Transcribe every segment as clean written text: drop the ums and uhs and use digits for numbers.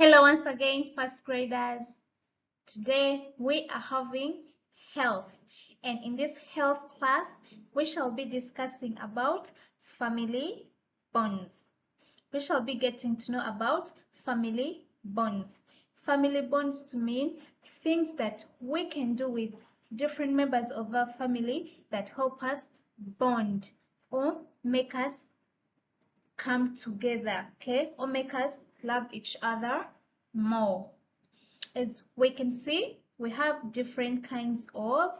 Hello once again, first graders. Today we are having health, and in this health class we shall be discussing about family bonds. We shall be getting to know about family bonds. Family bonds to mean things that we can do with different members of our family that help us bond or make us come together, okay, or make us love each other more. As we can see, we have different kinds of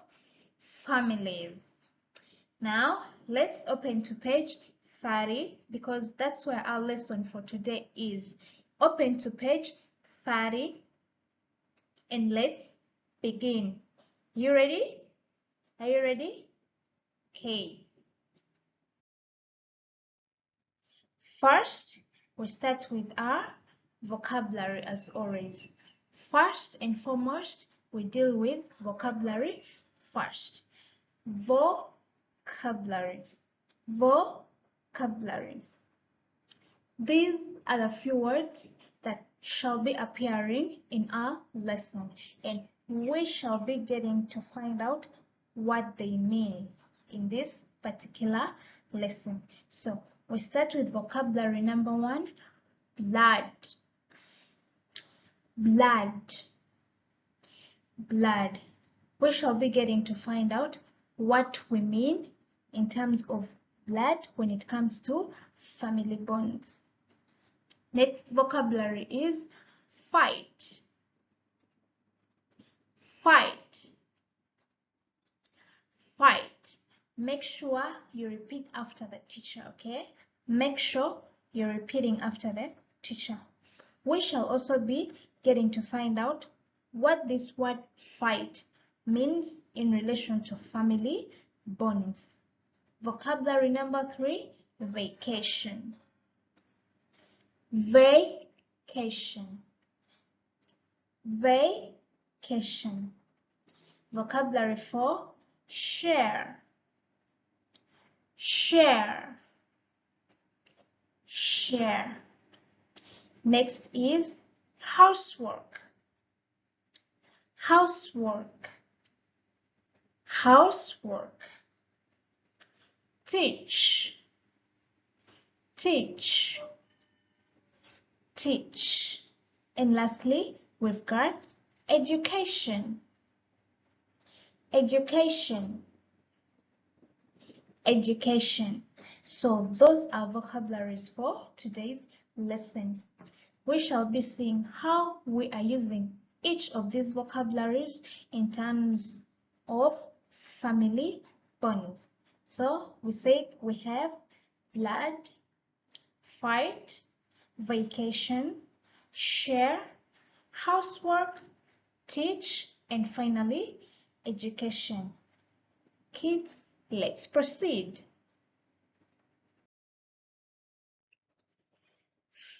families. Now let's open to page 30 because that's where our lesson for today is. Open to page 30 and let's begin. You ready? Are you ready? Okay. First, we start with our vocabulary as always. First and foremost, we deal with vocabulary first. Vocabulary. Vocabulary. These are the few words that shall be appearing in our lesson, and we shall be getting to find out what they mean in this particular lesson. So we start with vocabulary number 1, blood. Blood. Blood. We shall be getting to find out what we mean in terms of blood when it comes to family bonds. Next vocabulary is fight. Fight. Fight. Make sure you repeat after the teacher, okay? Make sure you're repeating after the teacher. We shall also be getting to find out what this word fight means in relation to family bonds. Vocabulary number 3, vacation. Vacation. Vacation. Vocabulary 4, share. Share. Share. Next is housework. Housework. Housework. Teach. Teach. Teach. And lastly, we've got education. Education. Education. So those are vocabularies for today's lesson. We shall be seeing how we are using each of these vocabularies in terms of family bonds. So we said we have blood, fight, vacation, share, housework, teach, and finally education. Kids, let's proceed.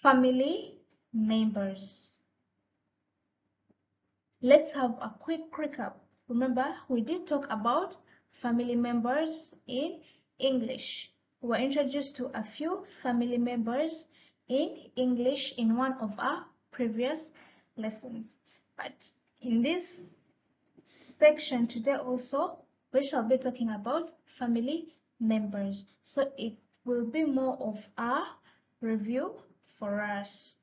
Family members. Let's have a quick recap. Remember, we did talk about family members in English. We were introduced to a few family members in English in one of our previous lessons. But in this section today also, we shall be talking about family members. So it will be more of a review for us.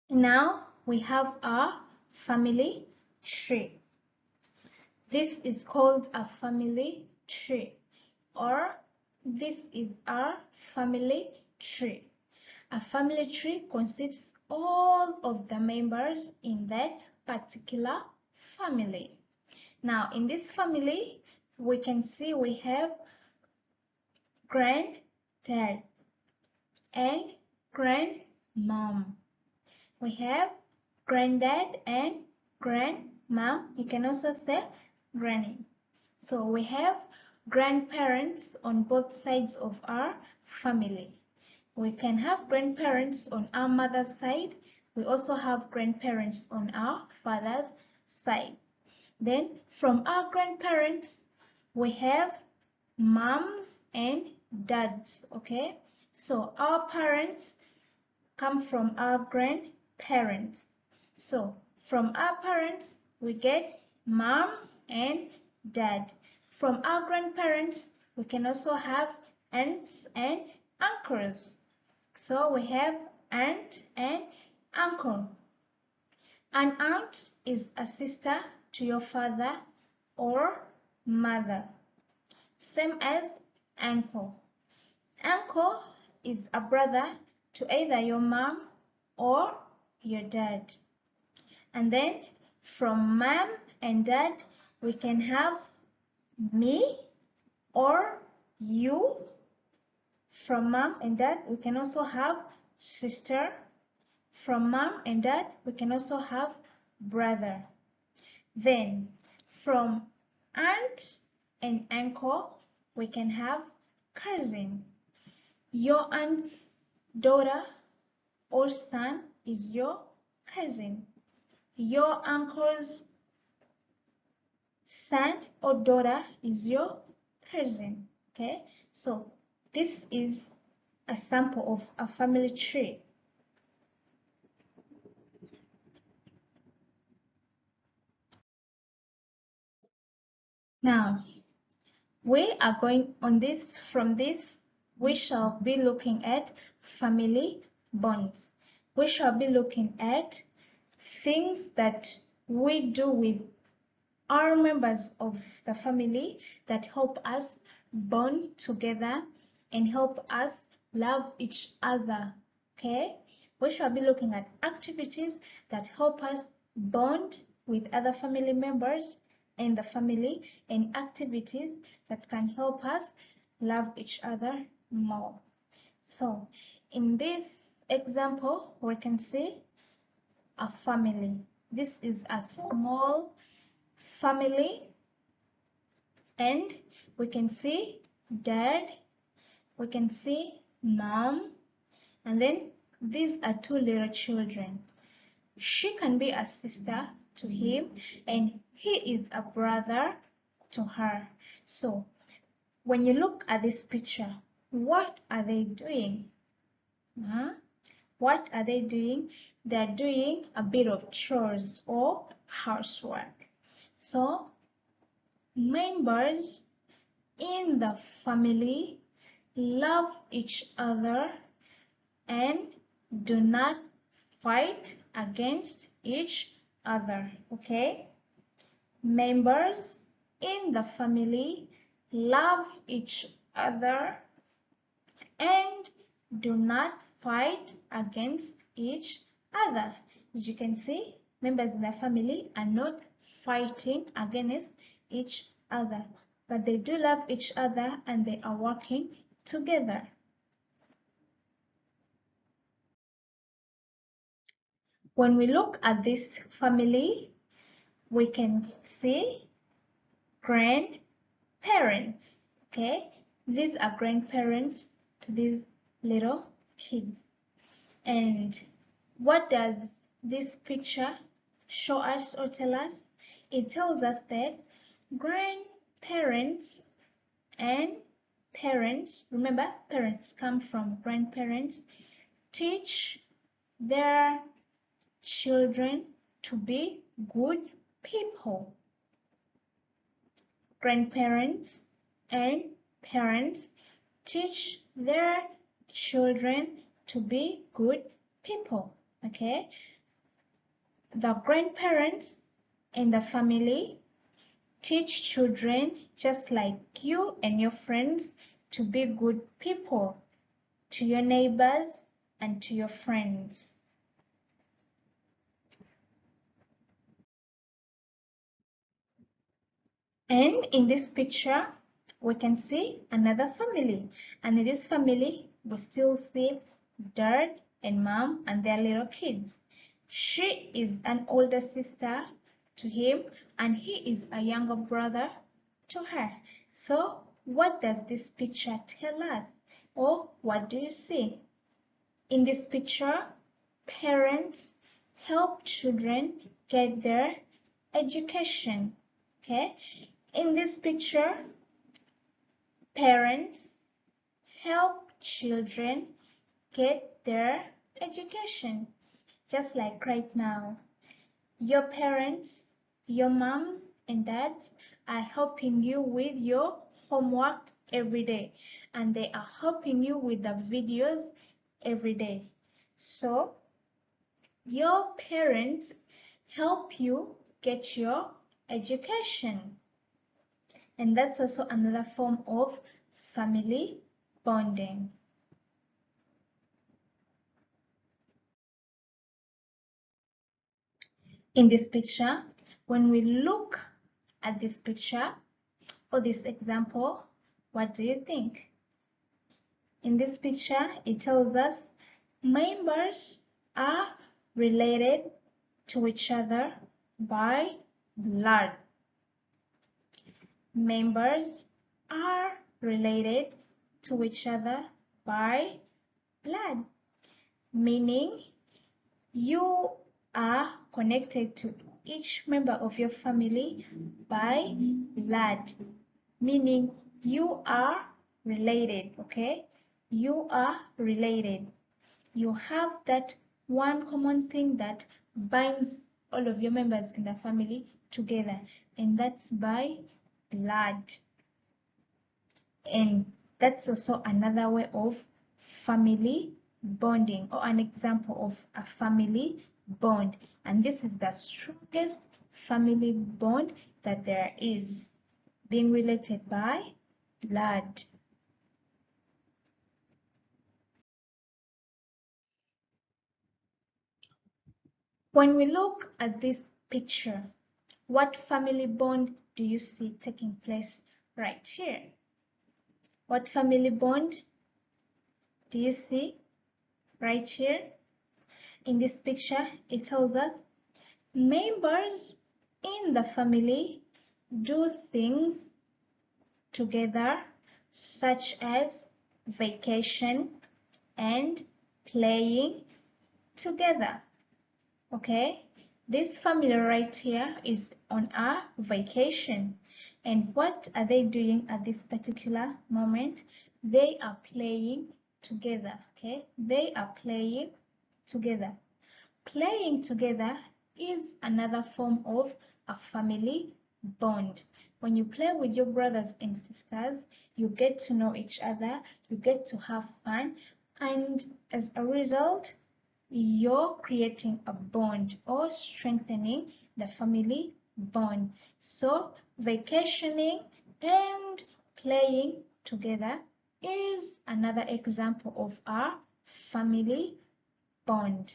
Now we have our family tree. This is called a family tree, or this is our family tree. A family tree consists all of the members in that particular family. Now in this family, we can see we have granddad and grandmom. We have granddad and grandmom. You can also say granny. So we have grandparents on both sides of our family. We can have grandparents on our mother's side. We also have grandparents on our father's side. Then from our grandparents, we have moms and dads. Okay, so our parents come from our grandparents. So from our parents we get mom and dad. From our grandparents we can also have aunts and uncles. So we have aunt and uncle. An aunt is a sister to your father or mother. Same as uncle. Uncle is a brother to either your mom or your dad. And then from mom and dad we can have me or you. From mom and dad we can also have sister. From mom and dad we can also have brother. Then from aunt and uncle we can have cousin. Your aunt's daughter or son is your cousin. Your uncle's son or daughter is your cousin. Okay, so this is a sample of a family tree. Now we are going on this. From this we shall be looking at family bonds. We shall be looking at things that we do with our members of the family that help us bond together and help us love each other. Okay, we shall be looking at activities that help us bond with other family members in the family and activities that can help us love each other more. So in this example we can see a family. This is a small family and we can see dad, we can see mom, and then these are two little children. She can be a sister to him and he is a brother to her. So when you look at this picture, what are they doing? What are they doing? They're doing a bit of chores or housework. So members in the family love each other and do not fight against each other. Okay, members in the family love each other and do not fight against each other. As you can see, members in the family are not fighting against each other, but they do love each other and they are working together. When we look at this family, we can see grandparents. Okay, these are grandparents to these little kids. And what does this picture show us or tell us? It tells us that grandparents and parents, remember parents come from grandparents, teach their children to be good people. Grandparents and parents teach their children to be good people. Okay, the grandparents in the family teach children just like you and your friends to be good people to your neighbors and to your friends. And in this picture we can see another family, and in this family we still see dad and mom and their little kids. She is an older sister to him and he is a younger brother to her. So what does this picture tell us, or what do you see? In this picture, parents help children get their education. Okay, in this picture Parents help children get their education. Just like right now, your parents, your moms and dads are helping you with your homework every day, and they are helping you with the videos every day. So your parents help you get your education, and that's also another form of family bonding. In this picture, when we look at this picture or this example, what do you think? In this picture, it tells us members are related to each other by blood. Members are related to each other by blood, meaning you are connected to each member of your family by blood, meaning you are related, okay? You are related. You have that one common thing that binds all of your members in the family together, and that's by blood. And that's also another way of family bonding, or an example of a family bond. And this is the strongest family bond that there is, being related by blood. When we look at this picture, what family bond do you see taking place right here? What family bond do you see right here? In this picture, it tells us members in the family do things together, such as vacation and playing together. Okay, this family right here is on a vacation. And what are they doing at this particular moment? They are playing together. Okay, they are playing together. Playing together is another form of a family bond. When you play with your brothers and sisters, you get to know each other, you get to have fun, and as a result, you're creating a bond or strengthening the family bond. So vacationing and playing together is another example of our family bond.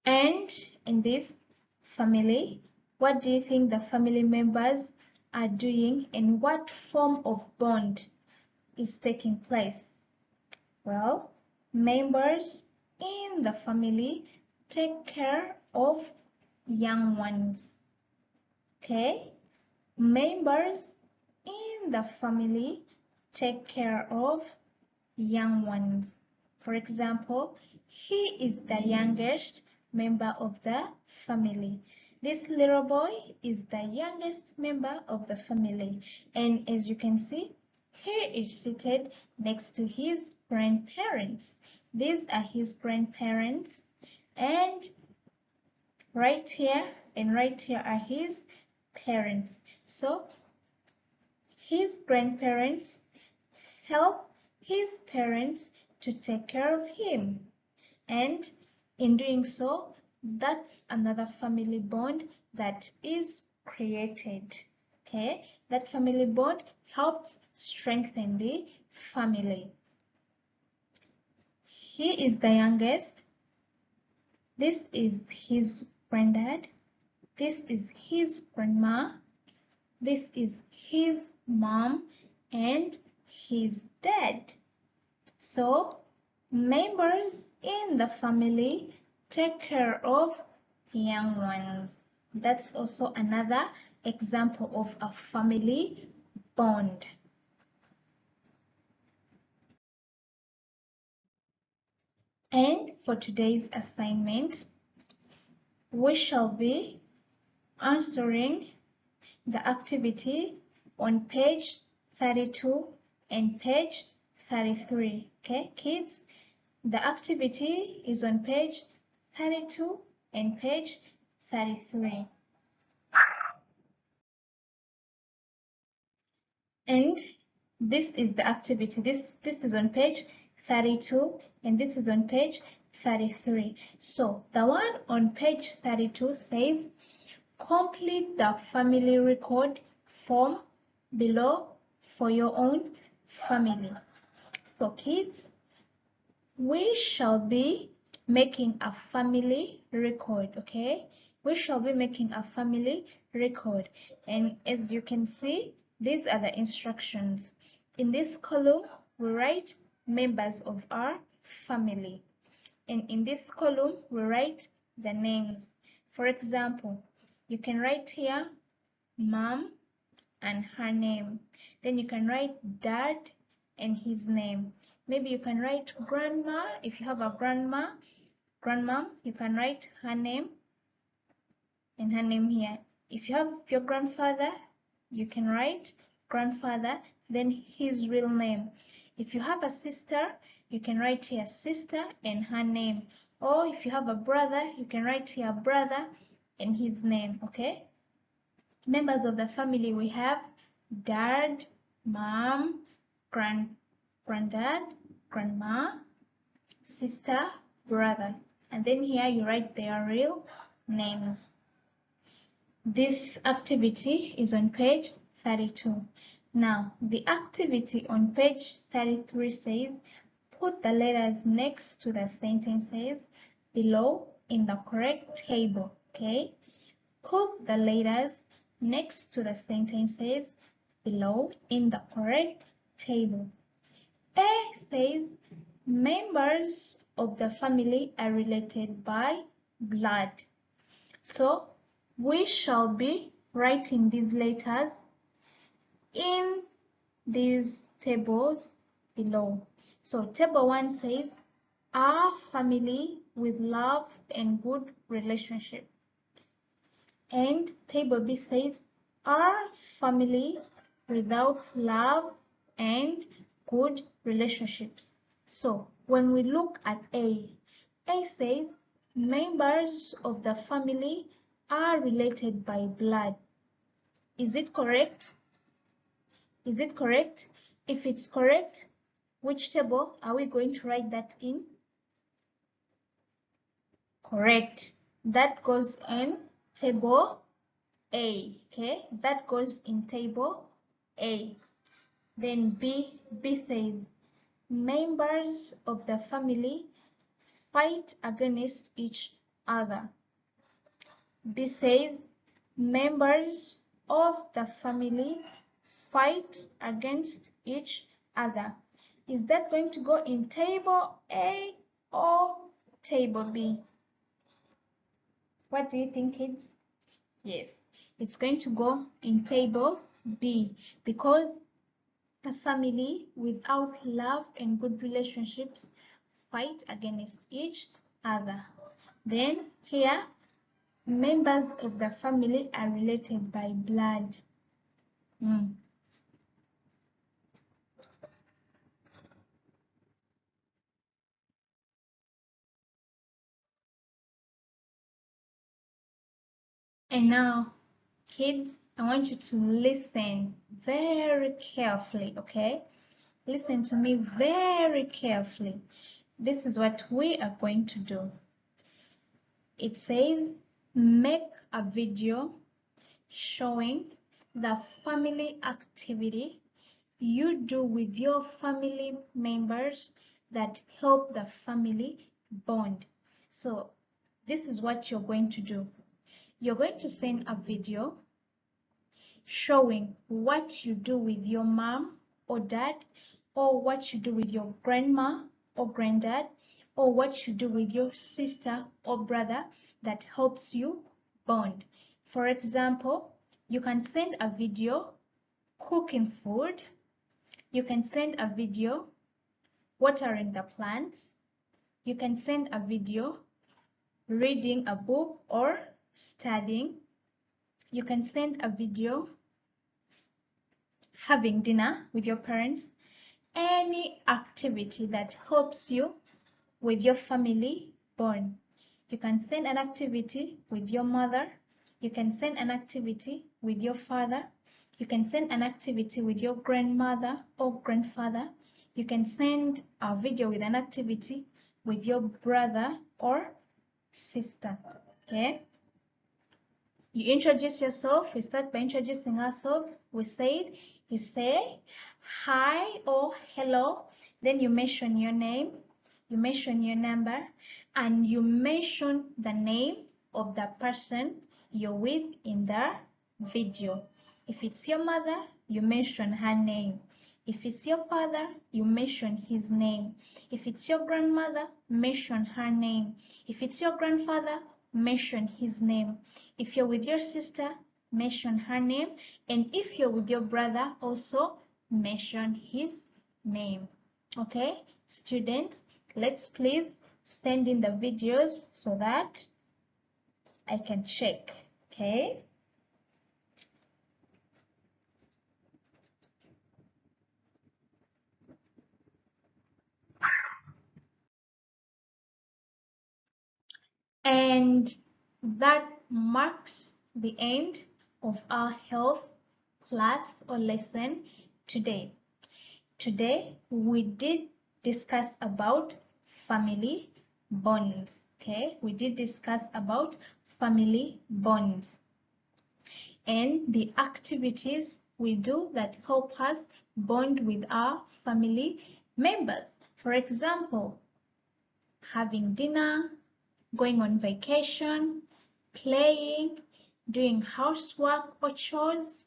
And in this family, what do you think the family members are doing, and what form of bond is taking place? Well, members in the family take care of young ones. Okay? Members in the family take care of young ones. For example, he is the youngest member of the family. This little boy is the youngest member of the family. And as you can see, he is seated next to his grandparents. These are his grandparents. And right here and right here are his parents. So his grandparents help his parents to take care of him. And in doing so, that's another family bond that is created. Okay, that family bond helps strengthen the family. He is the youngest. This is his granddad. This is his grandma. This is his mom and his dad. So, members in the family take care of young ones. That's also another example of a family bond. And for today's assignment, we shall be answering the activity on page 32 and page 33. Okay, kids, the activity is on page 32 and page 33. And this is the activity. This is on page 32 and this is on page 33. So the one on page 32 says, complete the family record form below for your own family. So kids, we shall be making a family record, okay? We shall be making a family record. And as you can see, these are the instructions. In this column, we write members of our family. And in this column, we write the names. For example, you can write here mom and her name. Then you can write dad and his name. Maybe you can write grandma. If you have a grandma, you can write her name and her name here. If you have your grandfather, you can write grandfather, then his real name. If you have a sister, you can write here sister and her name. Or if you have a brother, you can write here brother and his name, okay? Members of the family, we have dad, mom, granddad, grandma, sister, brother. And then here you write their real names. This activity is on page 32. Now, the activity on page 33 says, put the letters next to the sentences below in the correct table, okay? Put the letters next to the sentences below in the correct table. A says, members of the family are related by blood. So, we shall be writing these letters in these tables below. So, table 1 says, our family with love and good relationship. And table B says, our family without love and good relationships. So when we look at A says, members of the family are related by blood. Is it correct? Is it correct? If it's correct, which table are we going to write that in? Correct. That goes in table A, okay? That goes in table A. Then B says, members of the family fight against each other. B says, members of the family fight against each other. Is that going to go in table A or table B? What do you think, kids? Yes, it's going to go in table B because a family without love and good relationships fight against each other. Then here, members of the family are related by blood. And now, kids, I want you to listen very carefully, okay? Listen to me very carefully. This is what we are going to do. It says, make a video showing the family activity you do with your family members that help the family bond. So this is what you're going to do. You're going to send a video showing what you do with your mom or dad, or what you do with your grandma or granddad, or what you do with your sister or brother that helps you bond. For example, you can send a video cooking food. You can send a video watering the plants. You can send a video reading a book or studying. You can send a video, having dinner with your parents, any activity that helps you with your family bond. You can send an activity with your mother. You can send an activity with your father. You can send an activity with your grandmother or grandfather. You can send a video with an activity with your brother or sister. Okay? You introduce yourself. We start by introducing ourselves. We said, you say hi or hello, then you mention your name, you mention your number, and you mention the name of the person you're with in the video. If it's your mother, you mention her name. If it's your father, you mention his name. If it's your grandmother, mention her name. If it's your grandfather, mention his name. If you're with your sister, mention her name. And if you're with your brother, also mention his name. Okay, students, let's please send in the videos so that I can check. Okay. And that marks the end of our health class or lesson today. Today we did discuss about family bonds. Okay, we did discuss about family bonds and the activities we do that help us bond with our family members. For example, having dinner, going on vacation, playing, doing housework or chores,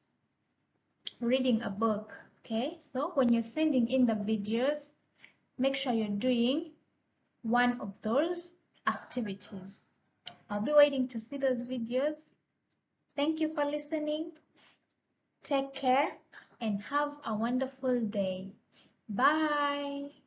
reading a book. Okay, so when you're sending in the videos, make sure you're doing one of those activities. I'll be waiting to see those videos. Thank you for listening. Take care and have a wonderful day. Bye.